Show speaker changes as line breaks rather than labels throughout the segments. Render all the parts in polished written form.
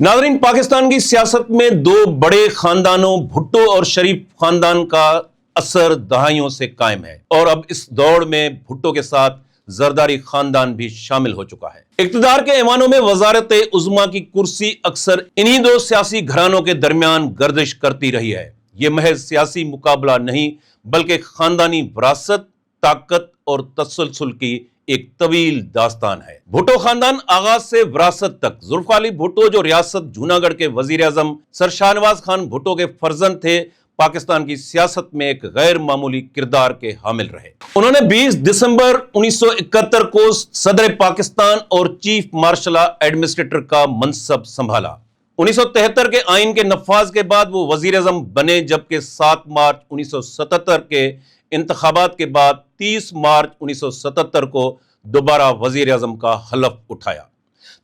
नाज़रीन, पाकिस्तान की सियासत में दो बड़े खानदानों भुट्टो और शरीफ खानदान का असर दहाइयों से कायम है और अब इस दौड़ में भुट्टो के साथ जरदारी खानदान भी शामिल हो चुका है। इक्तदार के ऐवानों में वजारत उज़्मा की कुर्सी अक्सर इन्हीं दो सियासी घरानों के दरमियान गर्दिश करती रही है। ये महज सियासी मुकाबला नहीं बल्कि खानदानी विरासत, ताकत और तसलसल की एक तवील दास्तान है। भुट्टो खानदान आगाज से विरासत तक। जुल्फ़िकार अली भुट्टो जो रियासत जूनागढ़ के वजीर आजम सर शाहनवाज खान भुट्टो के फर्जंद थे, पाकिस्तान की सियासत में एक गैर मामूली किरदार के हामिल रहे। उन्होंने 20 दिसंबर 1971 को सदर पाकिस्तान और चीफ मार्शल एडमिनिस्ट्रेटर का मनसब संभाला। 1973 के आइन के नफाज के बाद वो वजीर आजम बने, जबकि 7 मार्च 1977 के इंतखाबात के बाद 30 मार्च 1977 को दोबारा वजीर आजम का हलफ उठाया।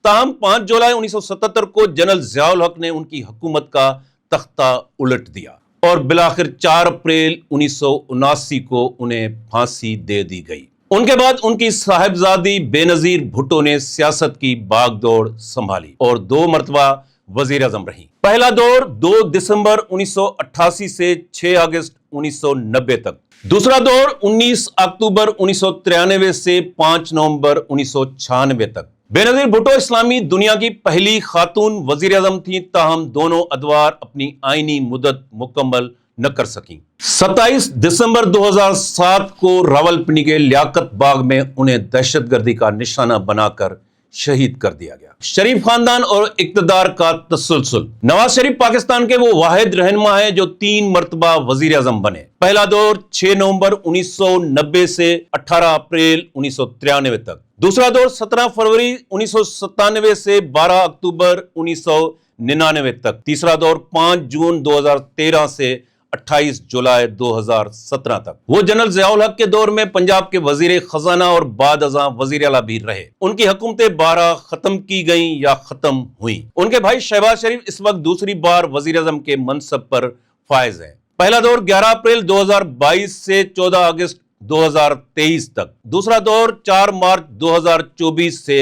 ताहम 5 जुलाई 1977 को जनरल ज़ियाउल हक ने उनकी हुकूमत का तख्ता उलट दिया और बिलाखिर 4 अप्रैल 1979 को उन्हें फांसी दे दी गई। उनके बाद उनकी साहिबजादी बेनजीर भुट्टो ने सियासत की बागडोर संभाली और 2 मरतबा वजीर आजम रही। पहला दौर 2 दिसंबर 1988 से 6 अगस्त 1990 तक। दूसरा दौर 19 अक्टूबर 1993 से 5 नवंबर 1996 तक। बेनजीर भुट्टो इस्लामी दुनिया की पहली खातून वजीर आजम थी, ताहम दोनों अदवार अपनी आईनी मुद्दत मुकम्मल न कर सकी। 27 दिसंबर 2007 को रावलपिंडी के लियाकत बाग में उन्हें दहशतगर्दी का निशाना बनाकर शहीद कर दिया गया। शरीफ खानदान और इक्तदार का तसलसल। नवाज शरीफ पाकिस्तान के वो वाहिद रहनुमा है जो 3 मरतबा वजीर आजम बने। पहला दौर 6 नवंबर 1990 से 18 अप्रैल 1993 तक। दूसरा दौर 17 फरवरी 1997 से 12 अक्टूबर 1999 तक। तीसरा दौर 5 जून 2013 से 28 जुलाई 2017 तक। वो जनरल ज़ियाउल हक के दौर में पंजाब के वजीर खजाना और बाद अज़ां वजीर आला भी रहे। उनकी हुकूमतें 12 खत्म की गईं या खत्म हुई। उनके भाई शहबाज शरीफ इस वक्त दूसरी बार वजीर आजम के मनसब पर फायज है। पहला दौर 11 अप्रैल 2022 से 14 अगस्त 2023 तक। दूसरा दौर 4 मार्च 2024 से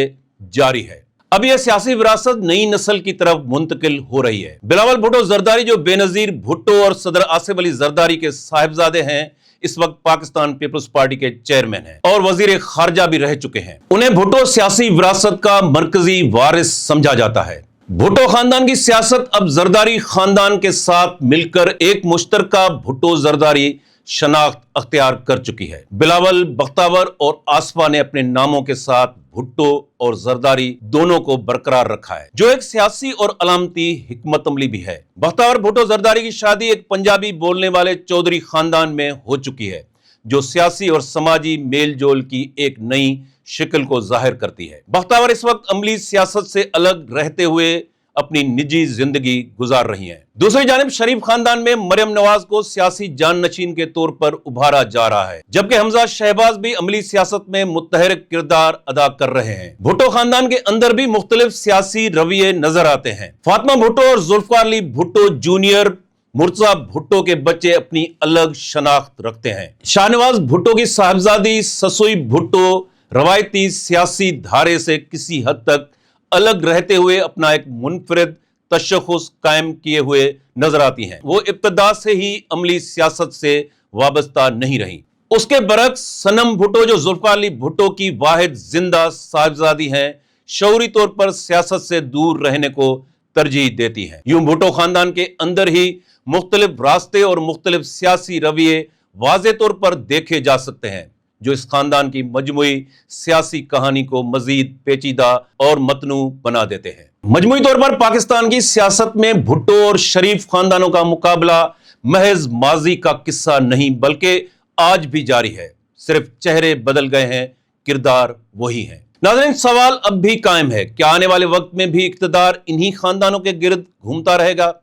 जारी है। अब यह सियासी विरासत नई नस्ल की तरफ मुंतकिल हो रही है। बिलावल भुट्टो जरदारी जो बेनजीर भुट्टो और सदर आसिफ अली जरदारी के साहिबजादे हैं, इस वक्त पाकिस्तान पीपल्स पार्टी के चेयरमैन हैं और वजीर खारजा भी रह चुके हैं। उन्हें भुट्टो सियासी विरासत का मरकजी वारिस समझा जाता है। भुट्टो खानदान की सियासत अब जरदारी खानदान के साथ मिलकर एक मुश्तरका भुट्टो जरदारी शनाख्त अख्तियार कर चुकी है। बिलावल, बख्तावर और आसफा ने अपने नामों के साथ भुट्टो और जरदारी दोनों को बरकरार रखा है, जो एक सियासी और अलामती हिकमत अमली भी है। बख्तावर भुट्टो जरदारी की शादी एक पंजाबी बोलने वाले चौधरी खानदान में हो चुकी है, जो सियासी और समाजी मेल जोल की एक नई शक्ल को जाहिर करती है। बख्तावर इस वक्त अमली सियासत से अलग रहते हुए अपनी निजी जिंदगी गुजार रही हैं। दूसरी जानिब शरीफ खानदान में मरियम नवाज को सियासी जाननशीन के तौर पर उभारा जा रहा है, जबकि हमजा शहबाज भी अमली सियासत में मुतहरिक किरदार अदा कर रहे हैं। भुट्टो खानदान के अंदर भी मुख्तलिफ सियासी रवैये नजर आते हैं। फातिमा भुट्टो और जुल्फ़िकार अली भुट्टो जूनियर, मुर्तजा भुट्टो के बच्चे अपनी अलग शनाख्त रखते हैं। शाहनवाज भुट्टो की साहिबजादी ससुई भुट्टो रवायती सियासी धारे से किसी हद तक अलग रहते हुए अपना एक मुनफरिद तशख़्ख़ुस कायम किए हुए नजर आती हैं। वो इब्तदा से ही अमली सियासत से वाबस्ता नहीं रही। उसके बरक्स सनम भुट्टो जो जुल्फ़िकार अली भुट्टो की वाहिद जिंदा साहिबजादी हैं, शऊरी तौर पर सियासत से दूर रहने को तरजीह देती हैं। यूं भुट्टो खानदान के अंदर ही मुख्तलिफ रास्ते और मुख्तलिफ सियासी रवैये वाज़े तौर पर देखे जा सकते हैं, जो इस खानदान की मजमूई सियासी कहानी को मजीद पेचीदा और मतनू बना देते हैं। मजमूई तौर पर पाकिस्तान की सियासत में भुट्टो और शरीफ खानदानों का मुकाबला महज माजी का किस्सा नहीं बल्कि आज भी जारी है। सिर्फ चेहरे बदल गए हैं, किरदार वही हैं। नाज़रीन, सवाल अब भी कायम है, क्या आने वाले वक्त में भी इक्तदार इन्हीं खानदानों के गिर्द घूमता रहेगा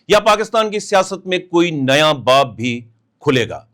या पाकिस्तान की सियासत में कोई नया बाब भी खुलेगा?